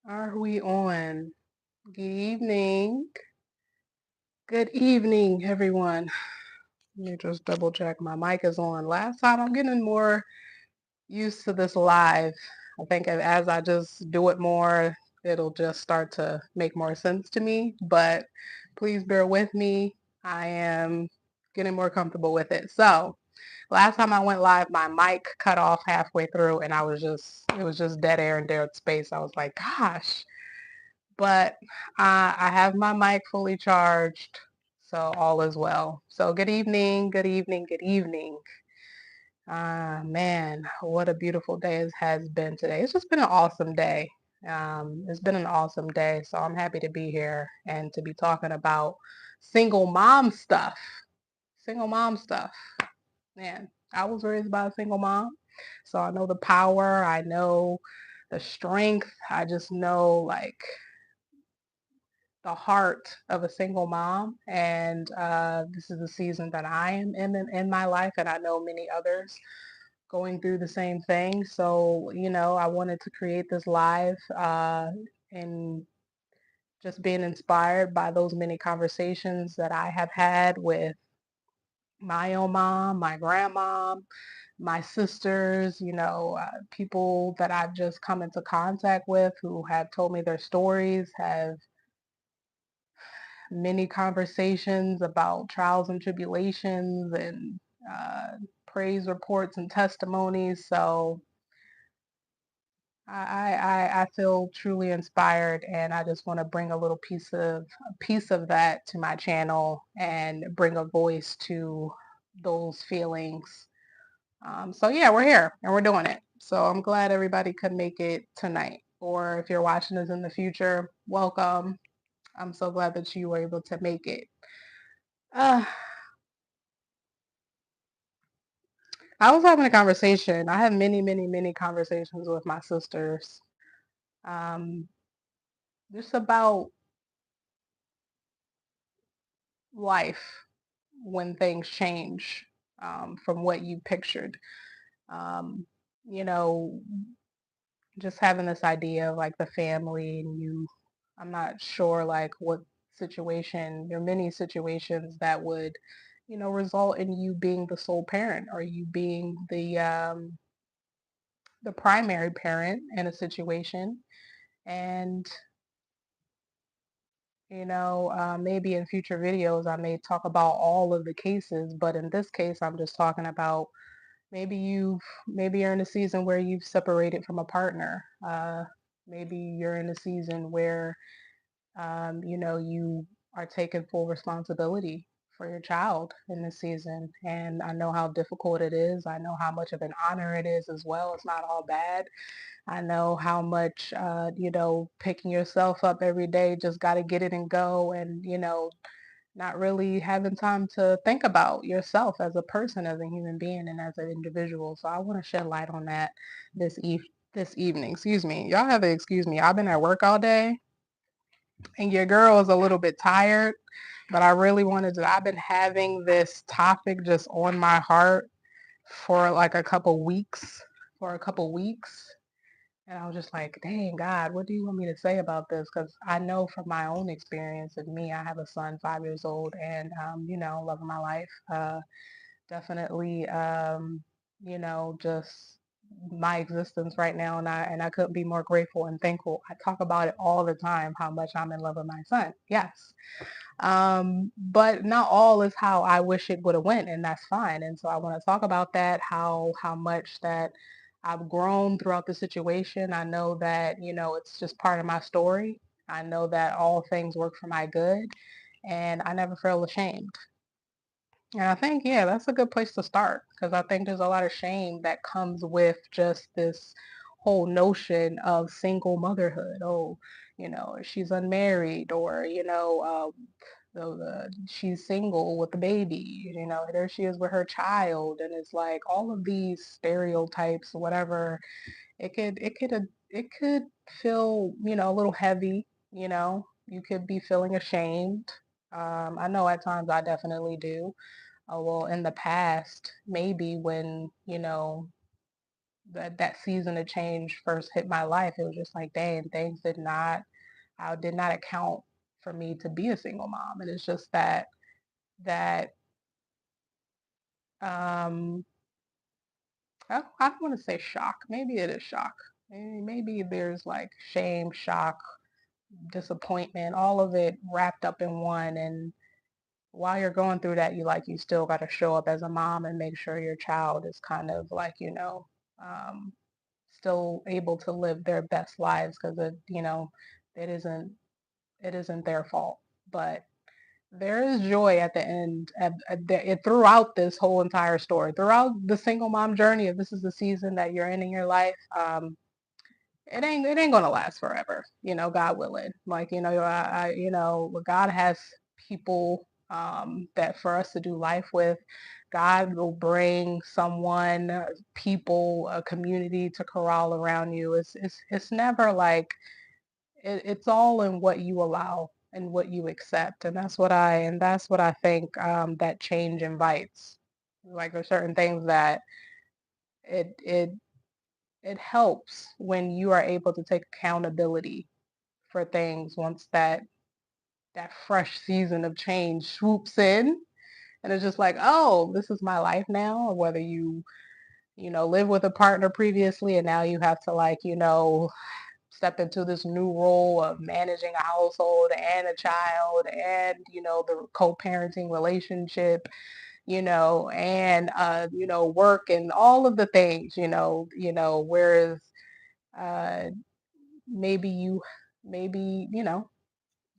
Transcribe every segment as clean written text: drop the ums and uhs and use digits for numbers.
Are we on? Good evening. Good evening, everyone. Let me just double check my mic is on. Last time I'm getting more used to this live. I think as I just do it more, it'll just start to make more sense to me. But please bear with me. I am getting more comfortable with it. So last time I went live, my mic cut off halfway through and it was just dead air and dead space. I was like, gosh, but I have my mic fully charged, so all is well. So good evening, good evening, good evening. Man, what a beautiful day it has been today. It's just been an awesome day. It's been an awesome day, so I'm happy to be here and to be talking about single mom stuff. Single mom stuff. Man, I was raised by a single mom, so I know the power, I know the strength. I just know like the heart of a single mom. And this is the season that I am in my life, and I know many others going through the same thing. So, I wanted to create this live and just being inspired by those many conversations that I have had with my own mom, my grandma, my sisters, people that I've just come into contact with who have told me their stories, have many conversations about trials and tribulations and uh, praise reports and testimonies. So I feel truly inspired, and I just want to bring a piece of that to my channel and bring a voice to those feelings. So yeah, we're here and we're doing it. So I'm glad everybody could make it tonight. Or if you're watching us in the future, welcome. I'm so glad that you were able to make it. Uh, I was having a conversation. I have many, many, many conversations with my sisters. Um, just about life when things change from what you pictured. Um, you know, just having this idea of like the family and I'm not sure like what situation, there are many situations that would, result in you being the sole parent or you being the primary parent in a situation. And maybe in future videos I may talk about all of the cases, but in this case I'm just talking about maybe you're in a season where you've separated from a partner. Maybe you're in a season where you are taking full responsibility for your child in this season. And I know how difficult it is. I know how much of an honor it is as well. It's not all bad. I know how much, picking yourself up every day, just got to get it and go. And, not really having time to think about yourself as a person, as a human being, and as an individual. So I want to shed light on that this eve this evening. Excuse me. Y'all have to excuse me. I've been at work all day and your girl is a little bit tired, but I really wanted to. I've been having this topic just on my heart for like for a couple weeks. And I was just like, dang, God, what do you want me to say about this? Because I know from my own experience and me, I have a son, 5 years old, and, loving my life. Definitely, just my existence right now. And I couldn't be more grateful and thankful. I talk about it all the time, how much I'm in love with my son. Yes. But not all is how I wish it would have went, and that's fine. And so I want to talk about that, how much that I've grown throughout the situation. I know that, it's just part of my story. I know that all things work for my good, and I never feel ashamed. And I think, yeah, that's a good place to start because I think there's a lot of shame that comes with just this whole notion of single motherhood. Oh, she's unmarried, or she's single with a baby. There she is with her child, and it's like all of these stereotypes, whatever. It could feel, a little heavy. You could be feeling ashamed. I know at times I definitely do. Oh, well, in the past, maybe when, that season of change first hit my life, it was just like, dang, things I did not account for me to be a single mom. And it's just that um I don't want to say shock. Maybe it is shock. Maybe there's like shame, shock, disappointment, all of it wrapped up in one. And while you're going through that, you still got to show up as a mom and make sure your child is kind of like, um, still able to live their best lives, because it isn't it isn't their fault. But there is joy at the end throughout this whole entire story, throughout the single mom journey. If this is the season that you're in your life, it ain't gonna last forever. God willing. Like, God has people that for us to do life with. God will bring someone, people, a community to corral around you. It's never like it's all in what you allow and what you accept, and that's what I think that change invites. Like, there's certain things that it it it helps when you are able to take accountability for things once that fresh season of change swoops in, and it's just like, oh, this is my life now. Or whether live with a partner previously and now you have to, like, step into this new role of managing a household and a child, and the co-parenting relationship, and work and all of the things, whereas uh maybe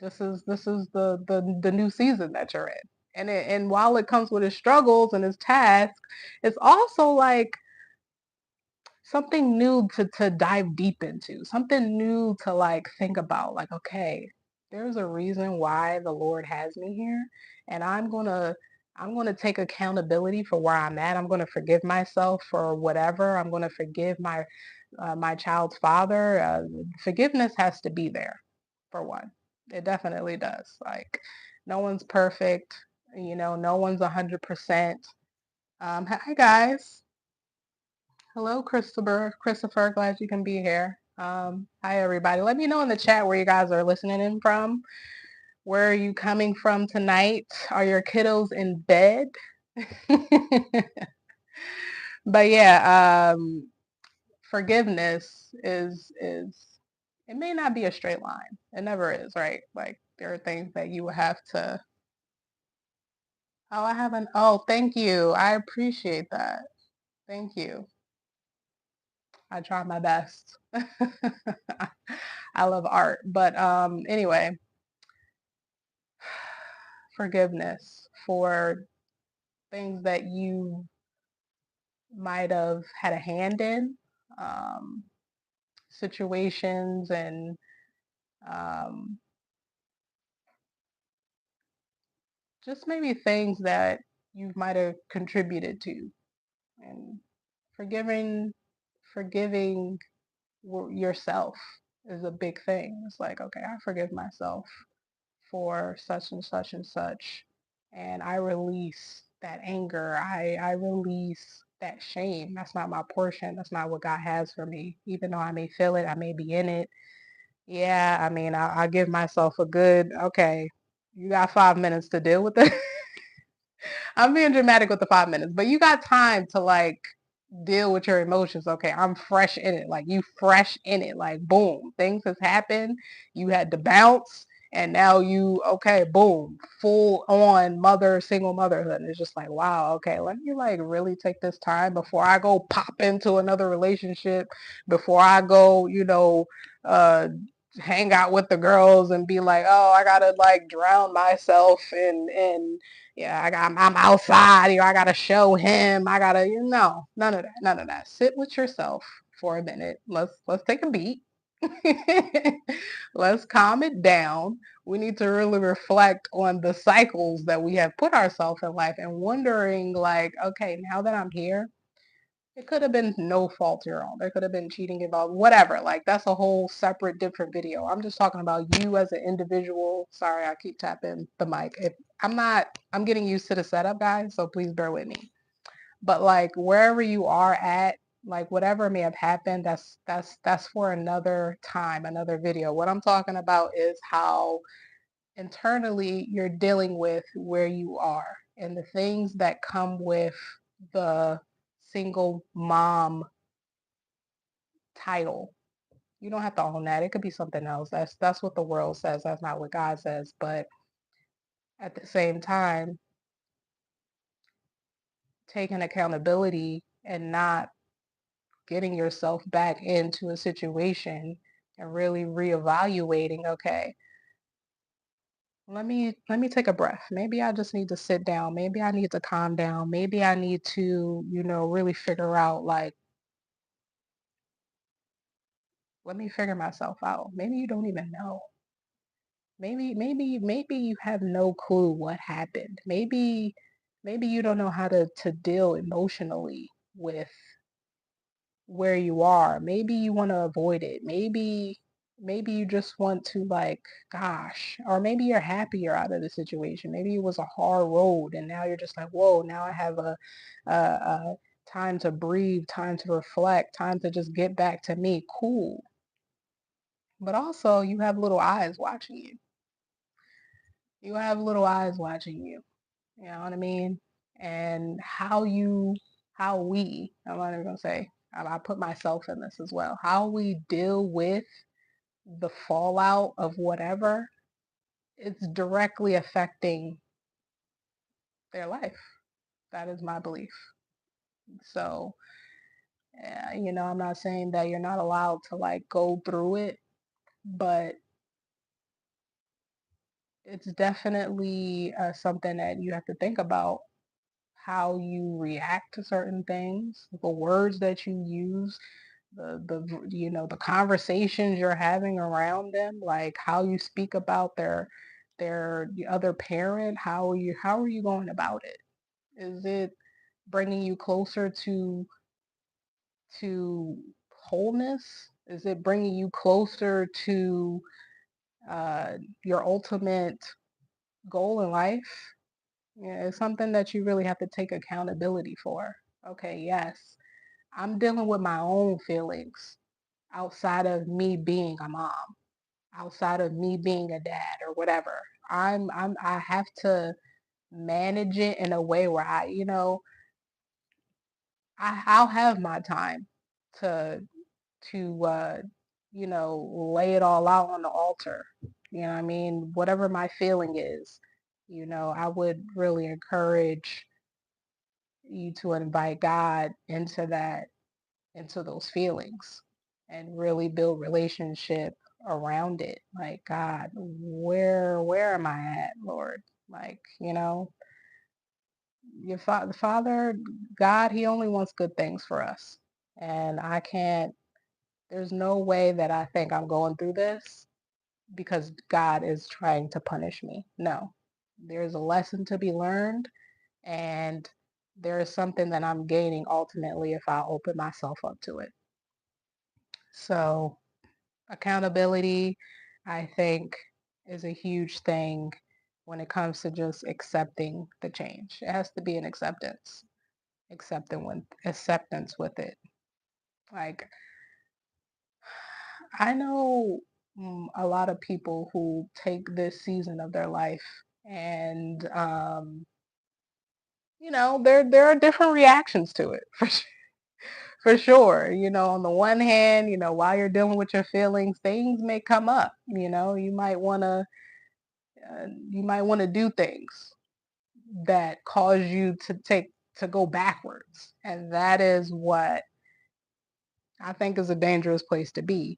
this is the new season that you're in. And while it comes with its struggles and its tasks, it's also like something new to dive deep into, something new to like think about. Like, okay, there's a reason why the Lord has me here, and I'm gonna take accountability for where I'm at. I'm gonna forgive myself for whatever. I'm gonna forgive my child's father. Forgiveness has to be there, for one. It definitely does. Like, no one's perfect. No one's 100%. Hi guys. Hello, Christopher. Christopher, glad you can be here. Hi, everybody. Let me know in the chat where you guys are listening in from. Where are you coming from tonight? Are your kiddos in bed? But yeah, forgiveness is it may not be a straight line. It never is, right? Like, there are things that you will have to. Oh, I haven't. Oh, thank you. I appreciate that. Thank you. I try my best. I love art. But anyway, forgiveness for things that you might have had a hand in, um, situations, and um, just maybe things that you might have contributed to. And forgiving, forgiving yourself is a big thing. It's like, okay, I forgive myself for such and such and such. And I release that anger. I release that shame. That's not my portion. That's not what God has for me. Even though I may feel it, I may be in it. Yeah, I mean, I give myself a good, okay, you got 5 minutes to deal with it. I'm being dramatic with the 5 minutes, but you got time to like deal with your emotions. Okay, I'm fresh in it. Like, you fresh in it. Like, boom, things has happened. You had to bounce, and now you okay, boom, full on single motherhood. And it's just like, wow, okay, let me like really take this time before I go pop into another relationship, before I go, uh hang out with the girls and be like, oh, I gotta like drown myself in yeah, I'm outside, I gotta show him, I gotta, none of that, none of that. Sit with yourself for a minute. Let's take a beat. Let's calm it down. We need to really reflect on the cycles that we have put ourselves in life, and wondering like, okay, now that I'm here, it could have been no fault of your own. There could have been cheating involved, whatever. Like, that's a whole separate, different video. I'm just talking about you as an individual. Sorry, I keep tapping the mic. If I'm getting used to the setup, guys, so please bear with me. But like, wherever you are at, like whatever may have happened, that's for another time, another video. What I'm talking about is how internally you're dealing with where you are and the things that come with the single mom title. You don't have to own that. It could be something else. That's what the world says. That's not what God says. But at the same time, taking accountability and not getting yourself back into a situation and really reevaluating, okay, let me take a breath. Maybe I just need to sit down. Maybe I need to calm down. Maybe I need to, really figure out, like, let me figure myself out. Maybe you don't even know. Maybe you have no clue what happened. Maybe you don't know how to deal emotionally with where you are. Maybe you want to avoid it. Maybe you just want to, like, gosh, or maybe you're happier out of the situation. Maybe it was a hard road and now you're just like, whoa, now I have a time to breathe, time to reflect, time to just get back to me. Cool. But also you have little eyes watching you. You have little eyes watching you. You know what I mean? And how we, I'm not even gonna say, I put myself in this as well. How we deal with the fallout of whatever, it's directly affecting their life. That is my belief. So, I'm not saying that you're not allowed to, like, go through it, but it's definitely something that you have to think about how you react to certain things, the words that you use, the conversations you're having around them, like how you speak about the other parent. How are you going about it? Is it bringing you closer to wholeness? Is it bringing you closer to uh, your ultimate goal in life? Yeah, it's something that you really have to take accountability for. Okay, yes, I'm dealing with my own feelings outside of me being a mom, outside of me being a dad or whatever. I have to manage it in a way where I'll have my time to lay it all out on the altar. You know what I mean? Whatever my feeling is, I would really encourage you to invite God into those feelings and really build relationship around it. Like, God, where am I at, Lord? Like, your Father, God, He only wants good things for us. And I can't, there's no way that I think I'm going through this because God is trying to punish me. No, there's a lesson to be learned, and there is something that I'm gaining ultimately if I open myself up to it. So, accountability, I think, is a huge thing when it comes to just accepting the change. It has to be an acceptance with it. Like, I know a lot of people who take this season of their life and there are different reactions to it for sure. On the one hand, while you're dealing with your feelings, things may come up. You might want to do things that cause you to go backwards, and that is what I think is a dangerous place to be,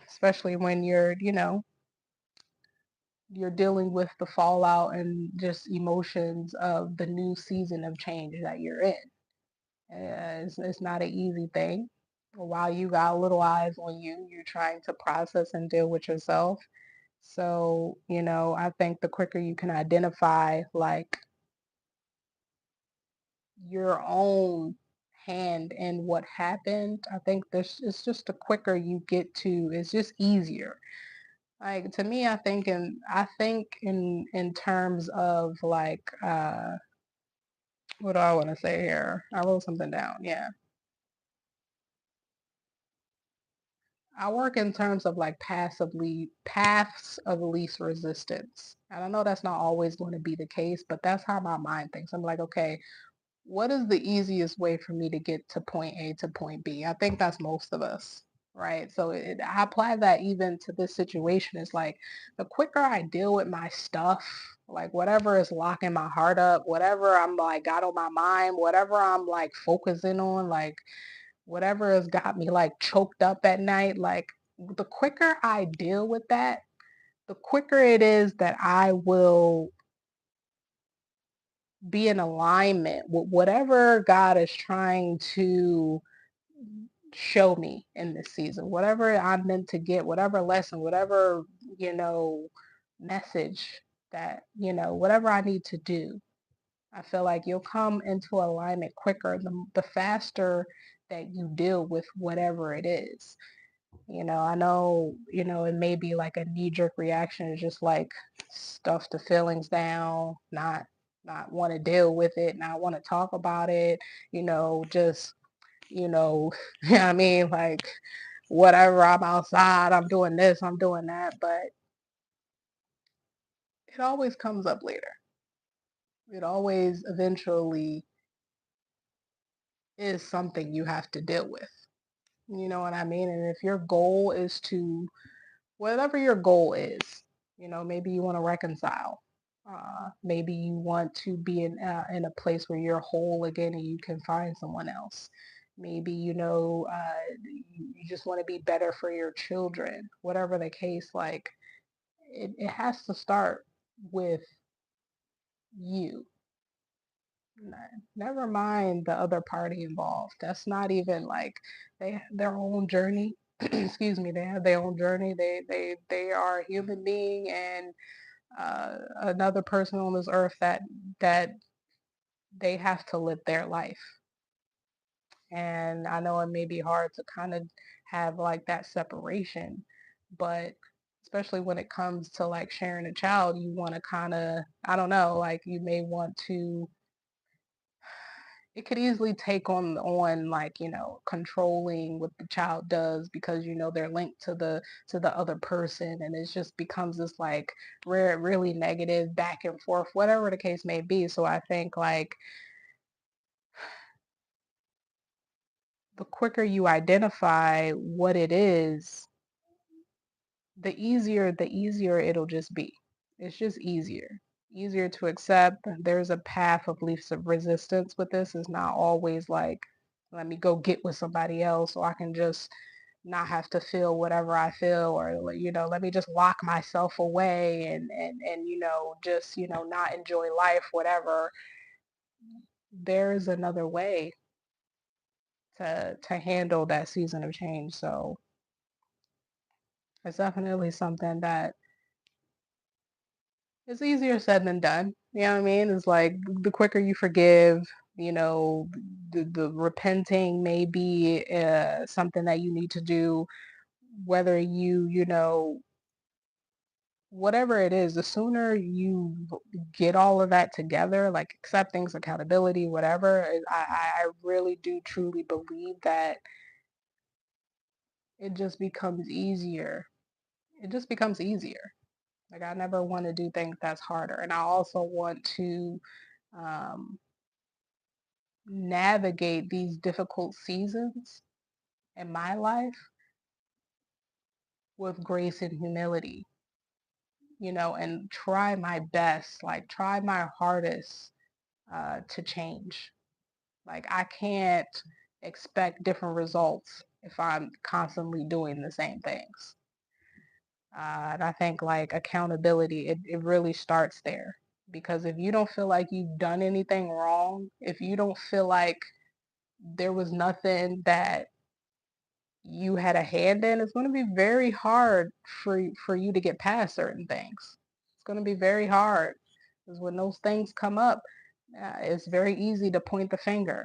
especially when you're dealing with the fallout and just emotions of the new season of change that you're in. It's not an easy thing. While you got little eyes on you, you're trying to process and deal with yourself. So, I think the quicker you can identify, like, your own hand in what happened, I think this it's just the quicker you get to, it's just easier. Like, to me, I think in terms of, like, what do I want to say here? I wrote something down. Yeah. I work in terms of like passively paths of least resistance. And I know that's not always going to be the case, but that's how my mind thinks. I'm like, okay, what is the easiest way for me to get to point A to point B? I think that's most of us, right? So I apply that even to this situation. Is like the quicker I deal with my stuff, like whatever is locking my heart up, whatever I'm like got on my mind, whatever I'm like focusing on, like whatever has got me like choked up at night, like the quicker I deal with that, the quicker it is that I will be in alignment with whatever God is trying to show me in this season, whatever I'm meant to get, whatever lesson, whatever, you know, message that, whatever I need to do. I feel like you'll come into alignment quicker the faster that you deal with whatever it is. I know, it may be like a knee-jerk reaction, it's just like stuff the feelings down, not want to deal with it, not want to talk about it, just, you know, I mean, like whatever, I'm outside, I'm doing this, I'm doing that, but it always comes up later. It always eventually is something you have to deal with. You know what I mean? And if your goal is to whatever your goal is, maybe you want to reconcile. Maybe you want to be in a place where you're whole again and you can find someone else. Maybe, you just want to be better for your children. Whatever the case, like it has to start with you. Never mind the other party involved. That's not even like they have their own journey. Excuse me, they have their own journey. They are a human being and another person on this earth that they have to live their life. And I know it may be hard to kind of have like that separation, but especially when it comes to like sharing a child, you want to kind of, I don't know, like you may want to, it could easily take on like, controlling what the child does because they're linked to the other person, and it just becomes this like really negative back and forth, whatever the case may be. So I think like the quicker you identify what it is, the easier it'll just be. It's just easier to accept. There's a path of least of resistance with this. It's not always like, let me go get with somebody else so I can just not have to feel whatever I feel, or let me just lock myself away and just not enjoy life, whatever. There's another way to handle that season of change. So it's definitely something that it's easier said than done. You know what I mean? It's like the quicker you forgive, the repenting may be something that you need to do, whether whatever it is, the sooner you get all of that together, like acceptance, accountability, whatever, I really do truly believe that it just becomes easier. It just becomes easier. Like I never want to do things that's harder. And I also want to um, navigate these difficult seasons in my life with grace and humility, and try my best, like try my hardest to change. Like I can't expect different results if I'm constantly doing the same things. And I think like accountability, it really starts there. Because if you don't feel like you've done anything wrong, if you don't feel like there was nothing that you had a hand in, it's going to be very hard for you to get past certain things. It's going to be very hard because when those things come up, it's very easy to point the finger.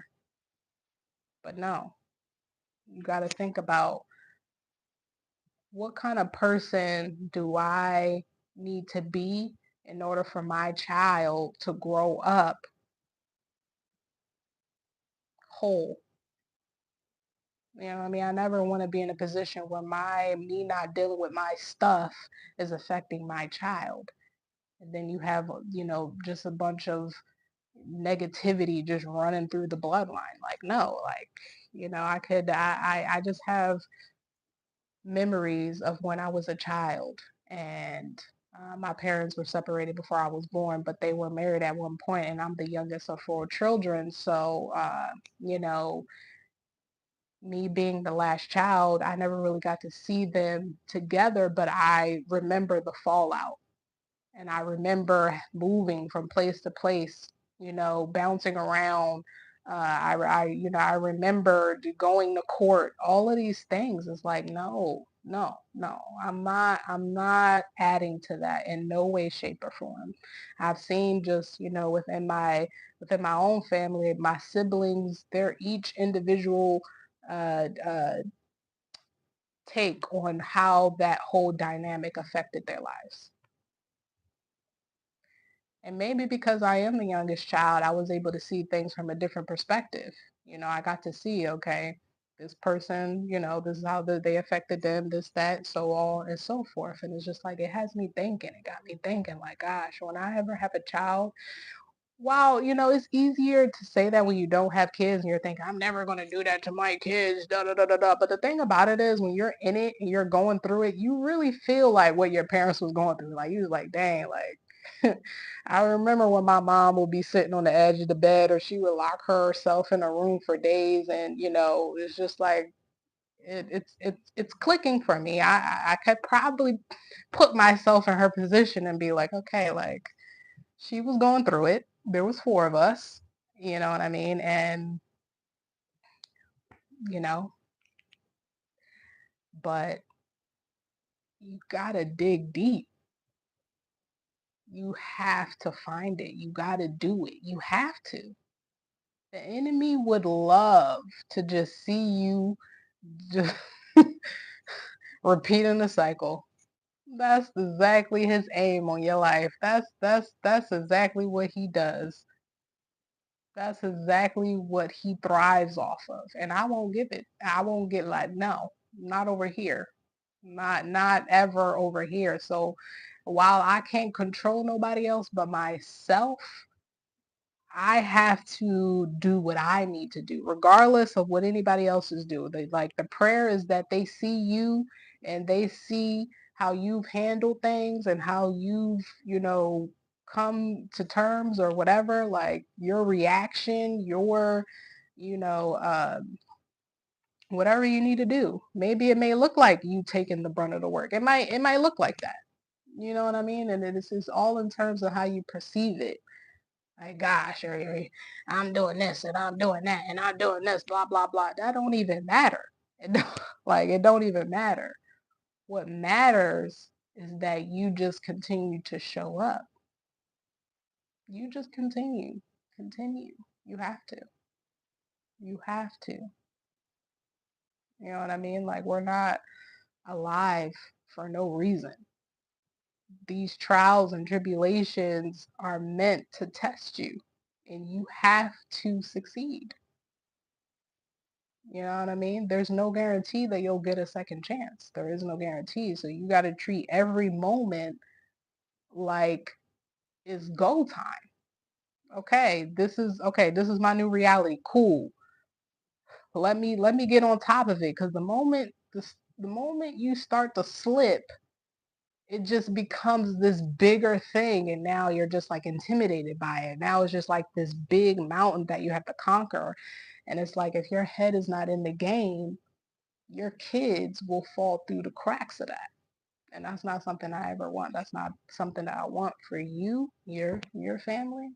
But no, you got to think about what kind of person do I need to be in order for my child to grow up whole You know what I mean? I never want to be in a position where me not dealing with my stuff is affecting my child. And then you have, just a bunch of negativity just running through the bloodline. Like, no, like, I just have memories of when I was a child, and my parents were separated before I was born, but they were married at one point, and I'm the youngest of four children. So, you know, me being the last child, I never really got to see them together, but I remember the fallout. And I remember moving from place to place, bouncing around. I remember going to court. All of these things is like, no, no, no. I'm not adding to that in no way, shape, or form. I've seen just, within my own family, my siblings, they're each individual take on how that whole dynamic affected their lives. And maybe because I am the youngest child, I was able to see things from a different perspective. I got to see, okay, this person, this is how they affected them, this, that, so on and so forth. And it's just like, it has me thinking. It got me thinking, like, gosh, when I ever have a child, wow, it's easier to say that when you don't have kids and you're thinking, I'm never going to do that to my kids, da da da da da. But the thing about it is, when you're in it and you're going through it, you really feel like what your parents was going through. Like, you was like, dang, like, I remember when my mom would be sitting on the edge of the bed, or she would lock herself in a room for days. And, it's just like, it's clicking for me. I could probably put myself in her position and be like, okay, like, she was going through it. There was four of us, you know what I mean? And, you know, but you gotta dig deep. You have to find it. You gotta do it. You have to. The enemy would love to just see you just repeating the cycle. That's exactly his aim on your life. That's exactly what he does. That's exactly what he thrives off of. And I won't give it. I won't get like, no, not over here. Not ever over here. So while I can't control nobody else but myself, I have to do what I need to do, regardless of what anybody else is doing. Like, the prayer is that they see you and they see how you've handled things and how you've, come to terms or whatever, like your reaction, you know, uh, whatever you need to do. Maybe it may look like you taking the brunt of the work. It might look like that. You know what I mean? And it is all in terms of how you perceive it. Like, gosh, or I'm doing this and I'm doing that and I'm doing this, blah, blah, blah. That don't even matter. Like, it don't even matter. What matters is that you just continue to show up. You just continue. Continue. You have to. You have to. You know what I mean? Like, we're not alive for no reason. These trials and tribulations are meant to test you, and you have to succeed. You know what I mean? There's no guarantee that you'll get a second chance. There is no guarantee. So you got to treat every moment like it's go time. This is my new reality. Cool. Let me get on top of it, cuz the moment you start to slip, it just becomes this bigger thing, and now you're just like intimidated by it. Now it's just like this big mountain that you have to conquer. And it's like, if your head is not in the game, your kids will fall through the cracks of that. And that's not something I ever want. That's not something that I want for you, your family.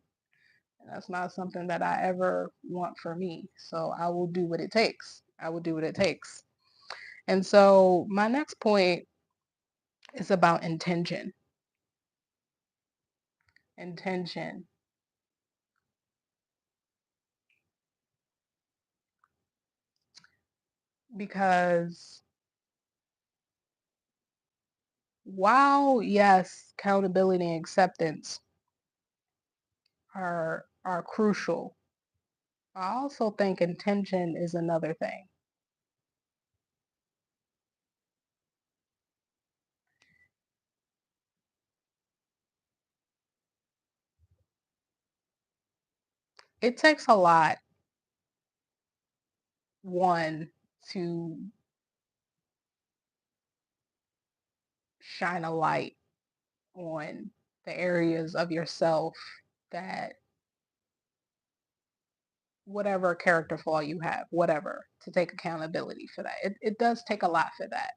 And that's not something that I ever want for me. So I will do what it takes. I will do what it takes. And so my next point is about intention. Intention. Because while, yes, accountability and acceptance are crucial, I also think intention is another thing. it takes a lot, one, to shine a light on the areas of yourself that whatever character flaw you have, whatever, to take accountability for that. It does take a lot for that.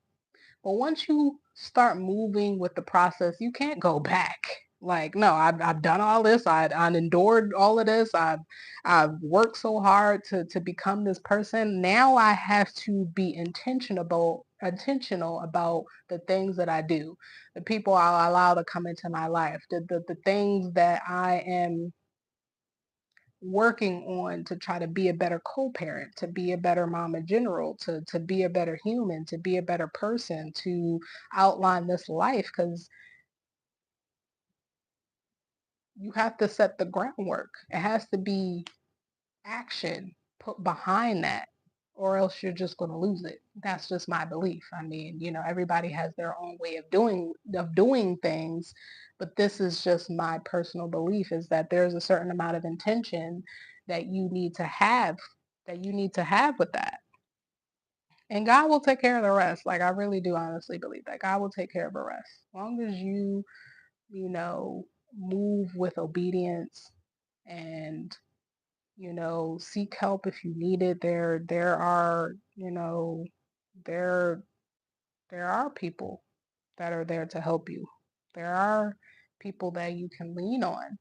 But once you start moving with the process, you can't go back. Like, no, I've done all this. I endured all of this. I've worked so hard to become this person. Now I have to be intentional about the things that I do, the people I'll allow to come into my life, the things that I am working on to try to be a better co-parent, to be a better mom in general, to be a better human, to be a better person, to outline this life, because you have to set the groundwork. It has to be action put behind that, or else you're just going to lose it. That's just my belief. I mean, everybody has their own way of doing things, but this is just my personal belief, is that there's a certain amount of intention that you need to have with that. And God will take care of the rest. Like, I really do honestly believe that God will take care of the rest. As long as you know, move with obedience and seek help if you need it. There are, there there are people that are there to help you. There are people that you can lean on.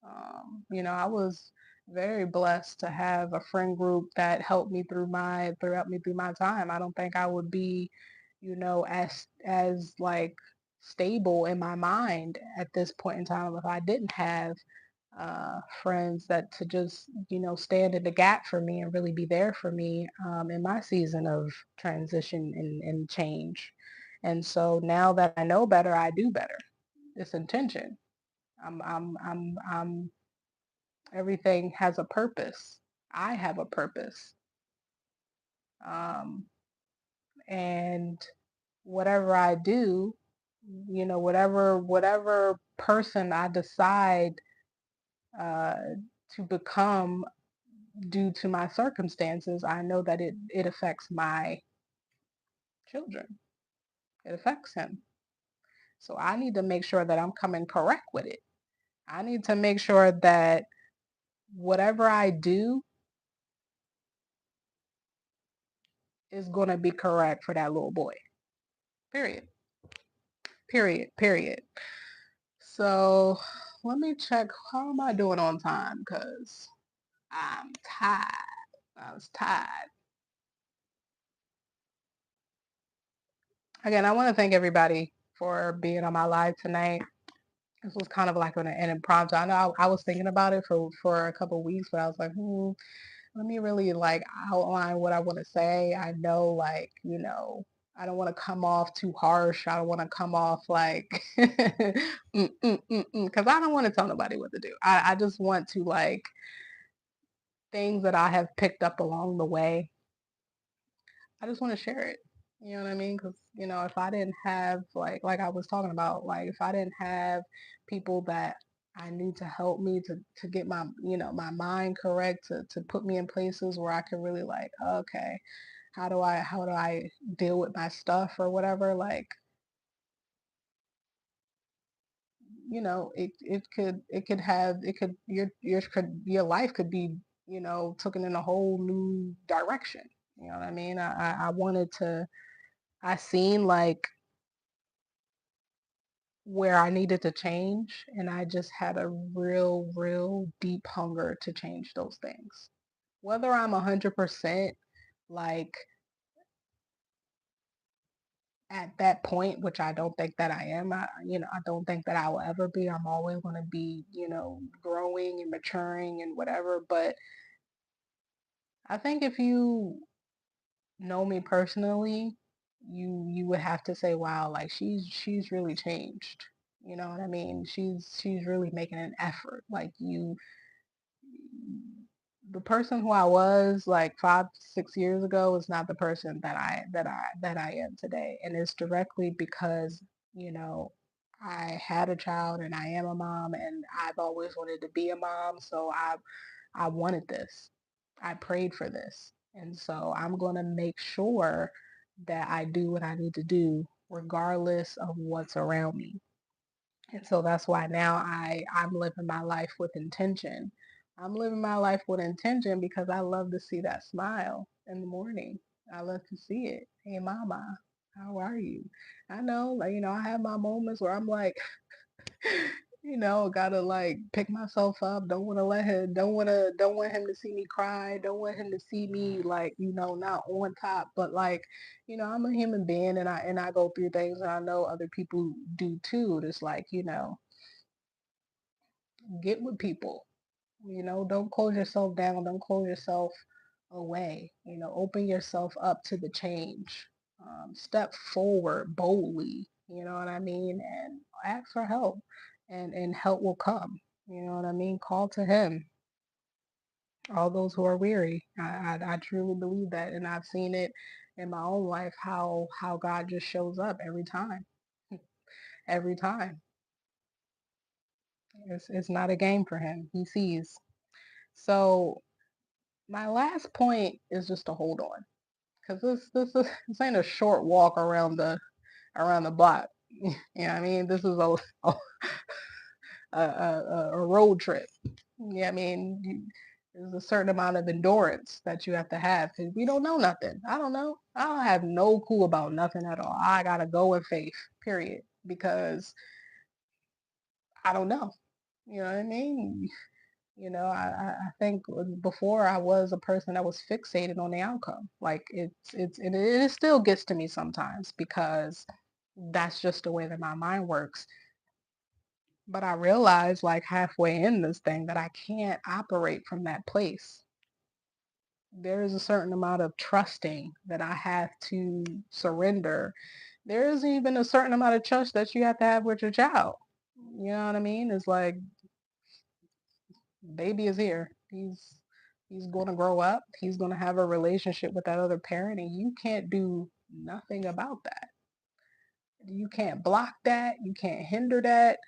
I was very blessed to have a friend group that helped me throughout me through my time. I don't think I would be, as like stable in my mind at this point in time if I didn't have friends that to just stand in the gap for me and really be there for me in my season of transition and change. And so now that I know better, I do better. It's intention. I'm Everything has a purpose. I have a purpose. Um, and whatever I do, whatever person I decide uh, to become due to my circumstances, I know that it affects my children. It affects him. So I need to make sure that I'm coming correct with it. I need to make sure that whatever I do is going to be correct for that little boy. Period. Period. Period. So let me check. How am I doing on time? Because I'm tired. I was tired. Again, I want to thank everybody for being on my live tonight. This was kind of like an impromptu. I know I was thinking about it for a couple of weeks, but I was like, let me really like outline what I want to say. I know, like, I don't want to come off too harsh. I don't want to come off like, because I don't want to tell nobody what to do. I just want to like things that I have picked up along the way. I just want to share it. You know what I mean? Because if I didn't have like I was talking about, like if I didn't have people that I knew to help me to get my my mind correct, to put me in places where I could really like, okay, how do I deal with my stuff or whatever, like, your life could be taken in a whole new direction. You know what I mean? I wanted to. I seen like where I needed to change, and I just had a real, real deep hunger to change those things. Whether I'm 100% like at that point, which I don't think that I am, I don't think that I will ever be. I'm always going to be, growing and maturing and whatever. But I think if you know me personally, you would have to say, wow, like she's really changed. You know what I mean? She's really making an effort. Like the person who I was like 5, 6 years ago is not the person that I am today. And it's directly because, you know, I had a child and I am a mom and I've always wanted to be a mom. So I wanted this. I prayed for this. And so I'm going to make sure that I do what I need to do regardless of what's around me. And so that's why now I'm living my life with intention. I'm living my life with intention because I love to see that smile in the morning. I love to see it. Hey mama, how are you? I know, like, I have my moments where I'm like, gotta like pick myself up. Don't want him to see me cry. Don't want him to see me like, not on top. But like, I'm a human being and I go through things and I know other people do too. It's like, get with people. Don't close yourself down. Don't close yourself away. Open yourself up to the change. Step forward boldly. You know what I mean? And ask for help, and help will come. You know what I mean? Call to Him. All those who are weary. I truly believe that, and I've seen it in my own life how God just shows up every time. Every time. It's not a game for Him. He sees. So my last point is just to hold on, because this ain't a short walk around the block. You know what I mean? This is a road trip. Yeah, I mean, there's a certain amount of endurance that you have to have because we don't know nothing. I don't know. I don't have no clue about nothing at all. I gotta go in faith, period, because I don't know. You know what I mean? I think before I was a person that was fixated on the outcome. Like it still gets to me sometimes because that's just the way that my mind works. But I realized like halfway in this thing that I can't operate from that place. There is a certain amount of trusting that I have to surrender. There is even a certain amount of trust that you have to have with your child. You know what I mean? It's like baby is here. He's going to grow up. He's going to have a relationship with that other parent, and you can't do nothing about that. You can't block that. You can't hinder that.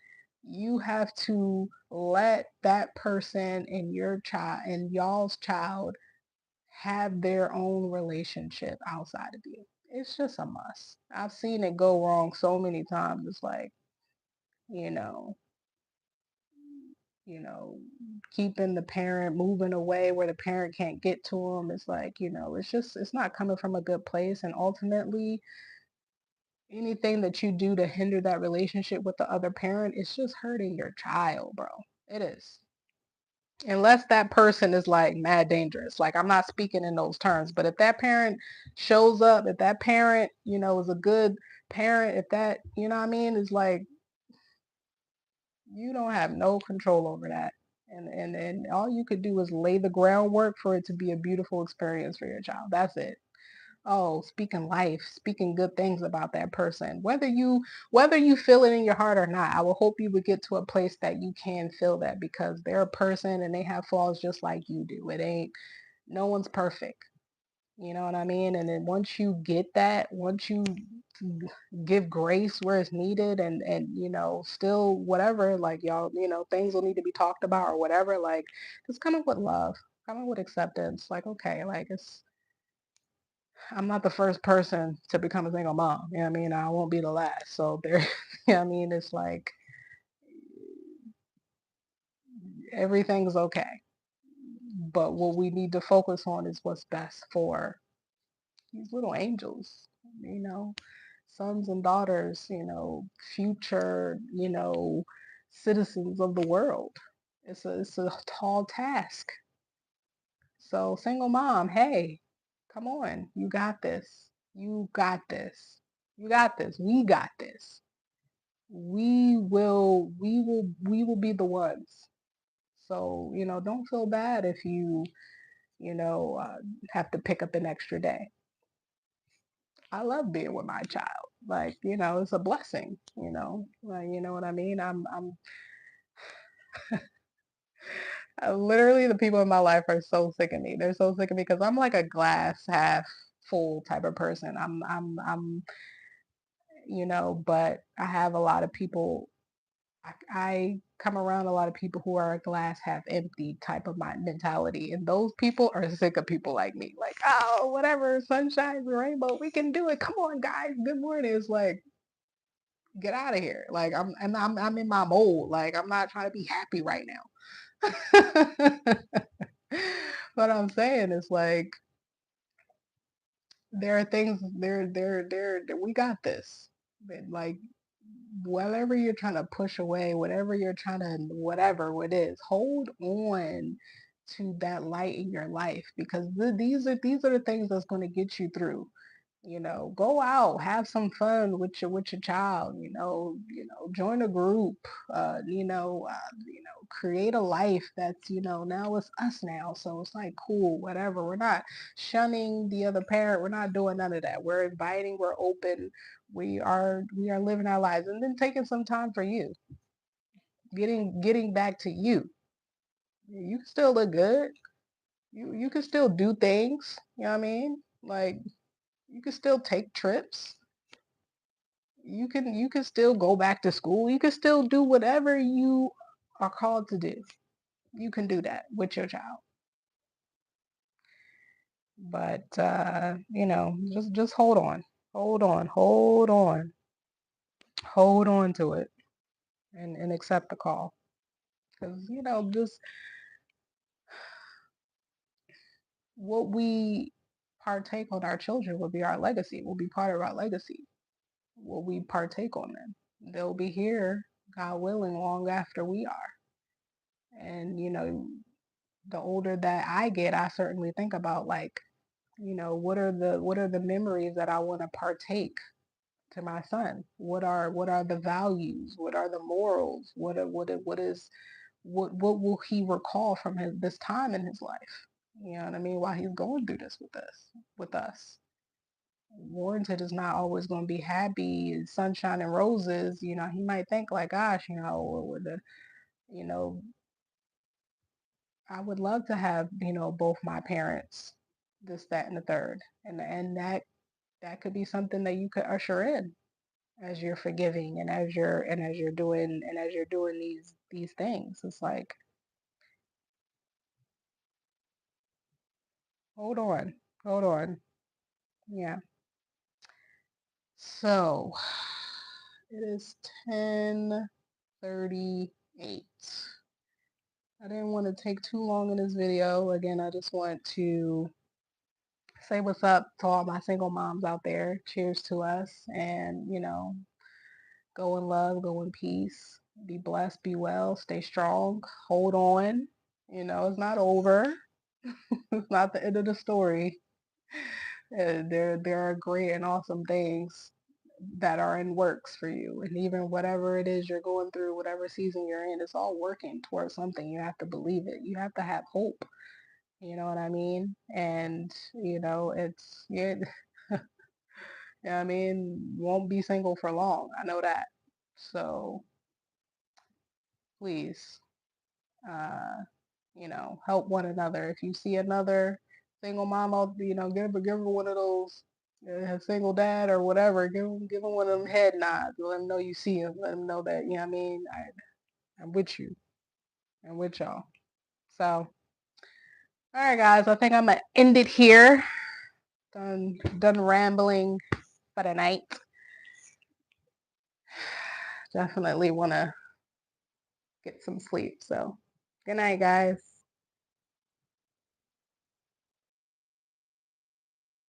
You have to let that person and your child and y'all's child have their own relationship outside of you. It's just a must. I've seen it go wrong so many times. It's like, you know, you know, keeping the parent moving away where the parent can't get to them. It's like, it's not coming from a good place. And ultimately, anything that you do to hinder that relationship with the other parent, it's just hurting your child, bro. It is. Unless that person is like mad dangerous. Like I'm not speaking in those terms, but if that parent shows up, if that parent, is a good parent, if that, you know what I mean, is like you don't have no control over that. And all you could do is lay the groundwork for it to be a beautiful experience for your child. That's it. Oh, speaking life, speaking good things about that person. Whether you feel it in your heart or not, I will hope you would get to a place that you can feel that because they're a person and they have flaws just like you do. It ain't no one's perfect. You know what I mean? And then once you get that, once you give grace where it's needed and still whatever, like y'all, things will need to be talked about or whatever, like just come up with love, come up with acceptance. Like, okay, like I'm not the first person to become a single mom. You know what I mean? I won't be the last. So there, you know what I mean? It's like everything's okay. But what we need to focus on is what's best for these little angels, you know, sons and daughters, future, citizens of the world. It's a tall task. So single mom, hey, come on, you got this. You got this. You got this. We got this. We will be the ones. So, don't feel bad if you know, uh, have to pick up an extra day. I love being with my child. Like, it's a blessing, like, you know what I mean? Literally the people in my life are so sick of me. They're so sick of me because I'm like a glass half full type of person. But I have a lot of people I come around a lot of people who are a glass half empty type of my mentality, and those people are sick of people like me. Like, oh, whatever, sunshine and rainbow, we can do it. Come on, guys. Good morning. It's like, get out of here. Like, I'm in my mold. Like, I'm not trying to be happy right now. What I'm saying is like, there are things we got this. Like, whatever you're trying to push away, whatever you're trying to, whatever it is, hold on to that light in your life, because these are the things that's going to get you through. Go out, have some fun with your child. Join a group. Create a life that's, now it's us now. So it's like, cool, whatever. We're not shunning the other parent. We're not doing none of that. We're inviting. We're open. We are living our lives, and then taking some time for you, getting back to you. You can still look good. You can still do things. You know what I mean? Like, you can still take trips. You can still go back to school. You can still do whatever you are called to do. You can do that with your child. But just hold on. Hold on. Hold on. Hold on to it, and accept the call. Because, just what we partake on our children will be our legacy, will be part of our legacy. What we partake on them. They'll be here, God willing, long after we are. And, the older that I get, I certainly think about, like, what are the memories that I want to partake to my son? What are the values? What are the morals? What will he recall from this time in his life? You know what I mean? While he's going through this with us. Warranted is not always going to be happy, sunshine and roses. He might think like, gosh, with the, you know, I would love to have, both my parents, this, that, and the third. And that could be something that you could usher in as you're forgiving, and as you're doing these things. It's like, hold on, hold on. Yeah. So it is 10:38. I didn't want to take too long in this video. Again, I just want to say what's up to all my single moms out there. Cheers to us. And, go in love, go in peace, be blessed, be well, stay strong, hold on. It's not over. It's not the end of the story. There are great and awesome things that are in works for you. And even whatever it is you're going through, whatever season you're in, it's all working towards something. You have to believe it. You have to have hope. You know what I mean? And, it's, yeah, you know what I mean? Won't be single for long. I know that. So please, uh, help one another. If you see another single mom out, give her one of those, single dad or whatever. Give him one of them head nods. Let them know you see him. Let them know that, you know what I mean? I'm with you. I'm with y'all. So, all right, guys. I think I'm gonna end it here. Done rambling for the night. Definitely want to get some sleep. So, good night, guys.